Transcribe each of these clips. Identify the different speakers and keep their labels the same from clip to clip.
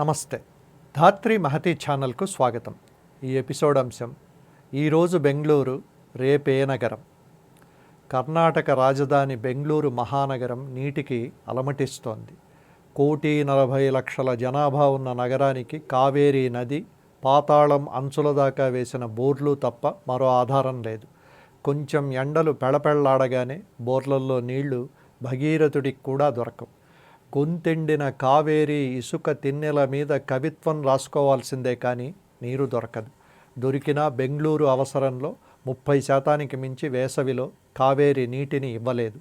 Speaker 1: నమస్తే. ధాత్రి మహతి ఛానల్కు స్వాగతం. ఈ ఎపిసోడ్ అంశం ఈరోజు బెంగళూరు, రేపే నగరం. కర్ణాటక రాజధాని బెంగళూరు మహానగరం నీటికి అలమటిస్తోంది. 1,40,00,000 జనాభా ఉన్న నగరానికి కావేరీ నది పాతాళం అంచుల దాకా వేసిన బోర్లు తప్ప మరో ఆధారం లేదు. కొంచెం ఎండలు పెళపెళ్లాడగానే బోర్లల్లో నీళ్లు భగీరథుడికి కూడా దొరకవు. గొంతెండిన కావేరీ ఇసుక తిన్నెల మీద కవిత్వం రాసుకోవాల్సిందే కానీ నీరు దొరకదు. దొరికినా బెంగళూరు అవసరంలో 30% మించి వేసవిలో కావేరీ నీటిని ఇవ్వలేదు.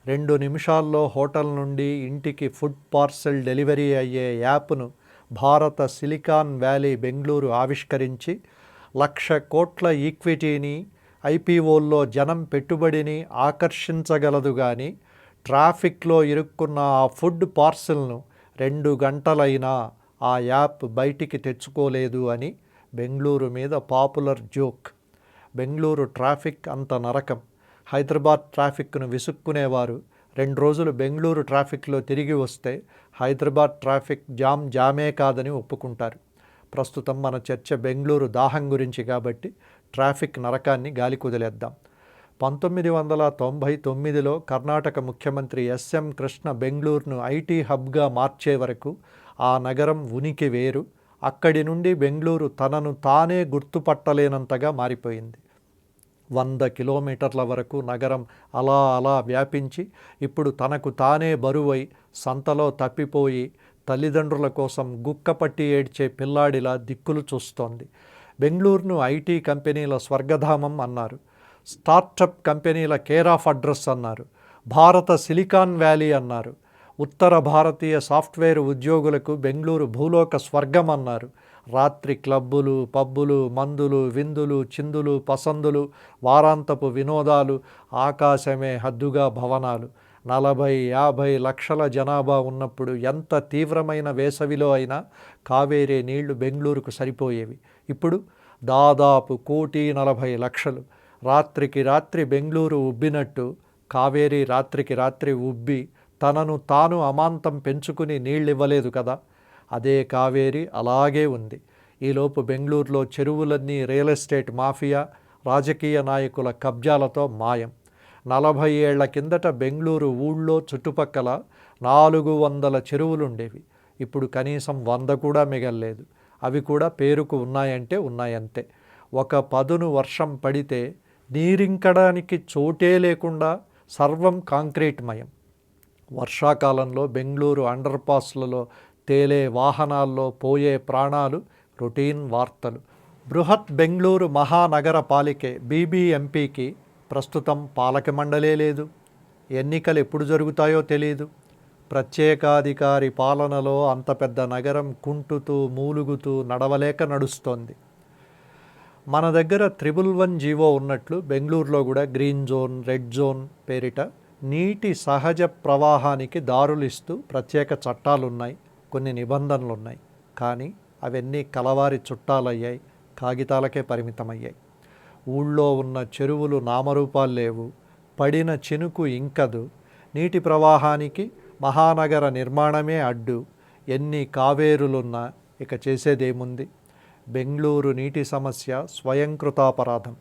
Speaker 1: 2 నిమిషాల్లో హోటల్ నుండి ఇంటికి ఫుడ్ పార్సెల్ డెలివరీ అయ్యే యాప్ను భారత సిలికాన్ వ్యాలీ బెంగళూరు ఆవిష్కరించి 1,00,000 కోట్ల ఈక్విటీని, ఐపీఓల్లో జనం పెట్టుబడిని ఆకర్షించగలదు. కానీ ట్రాఫిక్లో ఇరుక్కున్న ఆ ఫుడ్ పార్సెల్ను 2 గంటలైనా ఆ యాప్ బయటికి తెచ్చుకోలేదు అని బెంగళూరు మీద పాపులర్ జోక్. బెంగళూరు ట్రాఫిక్ అంత నరకం. హైదరాబాద్ ట్రాఫిక్ను విసుక్కునేవారు 2 రోజులు బెంగళూరు ట్రాఫిక్లో తిరిగి వస్తే హైదరాబాద్ ట్రాఫిక్ జామే కాదని ఒప్పుకుంటారు. ప్రస్తుతం మన చర్చ బెంగళూరు దాహం గురించి కాబట్టి ట్రాఫిక్ నరకాన్ని గాలి కుదిలేద్దాం. 1999లో కర్ణాటక ముఖ్యమంత్రి ఎస్ఎం కృష్ణ బెంగళూరును ఐటీ హబ్గా మార్చే వరకు ఆ నగరం ఉనికి వేరు. అక్కడి నుండి బెంగళూరు తనను తానే గుర్తుపట్టలేనంతగా మారిపోయింది. 100 కిలోమీటర్ల వరకు నగరం అలా వ్యాపించి ఇప్పుడు తనకు తానే బరువై సంతలో తప్పిపోయి తల్లిదండ్రుల కోసం గుక్కపట్టి ఏడ్చే పిల్లాడిలా దిక్కులు చూస్తోంది. బెంగళూరును ఐటీ కంపెనీల స్వర్గధామం అన్నారు. స్టార్టప్ కంపెనీల కేర్ ఆఫ్ అడ్రస్ అన్నారు. భారత సిలికాన్ వ్యాలీ అన్నారు. ఉత్తర భారతీయ సాఫ్ట్వేర్ ఉద్యోగులకు బెంగళూరు భూలోక స్వర్గం అన్నారు. రాత్రి క్లబ్బులు, పబ్బులు, మందులు, విందులు, చిందులు, పసందులు, వారాంతపు వినోదాలు, ఆకాశమే హద్దుగా భవనాలు. 40-50 లక్షల జనాభా ఉన్నప్పుడు ఎంత తీవ్రమైన వేసవిలో అయినా కావేరీ నీళ్లు బెంగళూరుకు సరిపోయేవి. ఇప్పుడు దాదాపు 1,40,00,000. రాత్రికి రాత్రి బెంగళూరు ఉబ్బినట్టు కావేరీ రాత్రికి రాత్రి ఉబ్బి తనను తాను అమాంతం పెంచుకుని నీళ్ళివ్వలేదు కదా. అదే కావేరీ అలాగే ఉంది. ఈలోపు బెంగళూరులో చెరువులన్నీ రియల్ ఎస్టేట్ మాఫియా, రాజకీయ నాయకుల కబ్జాలతో మాయం. 40 ఏళ్ల కిందట బెంగళూరు ఊళ్ళో చుట్టుపక్కల 400 చెరువులుండేవి. ఇప్పుడు కనీసం 100 కూడా మిగల్లేదు. అవి కూడా పేరుకు ఉన్నాయంటే ఉన్నాయంతే. ఒక పదును వర్షం పడితే నీరింకడానికి చోటే లేకుండా సర్వం కాంక్రీట్ మయం. వర్షాకాలంలో బెంగళూరు అండర్ పాస్లలో తేలే వాహనాల్లో పోయే ప్రాణాలు రొటీన్ వార్తలు. బృహత్ బెంగళూరు మహానగర పాలికే బీబీఎంపీకి ప్రస్తుతం పాలక మండలే లేదు. ఎన్నికలు ఎప్పుడు జరుగుతాయో తెలియదు. ప్రత్యేకాధికారి పాలనలో అంత పెద్ద నగరం కుంటుతూ మూలుగుతూ నడవలేక నడుస్తోంది. మన దగ్గర 111 జీవో ఉన్నట్లు బెంగళూరులో కూడా గ్రీన్ జోన్, రెడ్ జోన్ పేరిట నీటి సహజ ప్రవాహానికి దారులిస్తూ ప్రత్యేక చట్టాలున్నాయి, కొన్ని నిబంధనలున్నాయి. కానీ అవన్నీ కలవారి చుట్టాలయ్యాయి, కాగితాలకే పరిమితమయ్యాయి. ఊళ్ళో ఉన్న చెరువులు నామరూపాలు లేవు, పడిన చినుకు ఇంకదు. నీటి ప్రవాహానికి మహానగర నిర్మాణమే అడ్డు. ఎన్ని కావేరులున్నా ఇక చేసేదేముంది? బెంగళూరు నీటి సమస్య స్వయంకృతాపరాధం.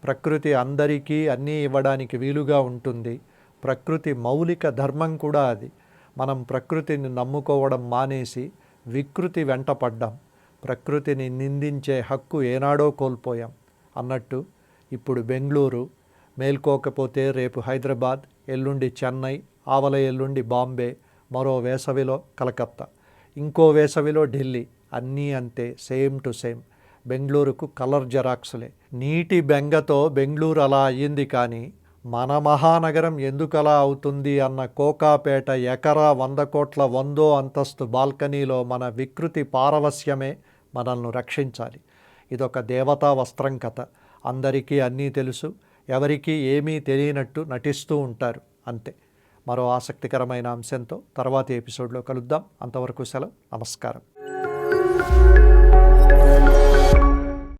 Speaker 1: ప్రకృతి అందరికీ అన్నీ ఇవ్వడానికి వీలుగా ఉంటుంది. ప్రకృతి మౌలిక ధర్మం కూడా అది. మనం ప్రకృతిని నమ్ముకోవడం మానేసి వికృతి వెంట పడ్డాం. ప్రకృతిని నిందించే హక్కు ఏనాడో కోల్పోయాం అన్నట్టు ఇప్పుడు బెంగళూరు మేల్కోకపోతే రేపు హైదరాబాద్, ఎల్లుండి చెన్నై, ఆవల ఎల్లుండి బాంబే, మరో వేసవిలో కలకత్తా, ఇంకో వేసవిలో ఢిల్లీ. అన్నీ అంతే, సేమ్ టు సేమ్. బెంగళూరుకు కలర్ జెరాక్సులే. నీటి బెంగతో బెంగళూరు అలా అయ్యింది. కానీ మన మహానగరం ఎందుకలా అవుతుంది అన్న కోకాపేట ఎకరా 100 కోట్ల 100వ అంతస్తు బాల్కనీలో మన వికృతి పారవస్యమే మనల్ని రక్షించాలి. ఇదొక దేవతా వస్త్రం కథ. అందరికీ అన్నీ తెలుసు, ఎవరికీ ఏమీ తెలియనట్టు నటిస్తూ ఉంటారు, అంతే. మరో ఆసక్తికరమైన అంశంతో తర్వాతి ఎపిసోడ్లో కలుద్దాం. అంతవరకు సెలవు. నమస్కారం.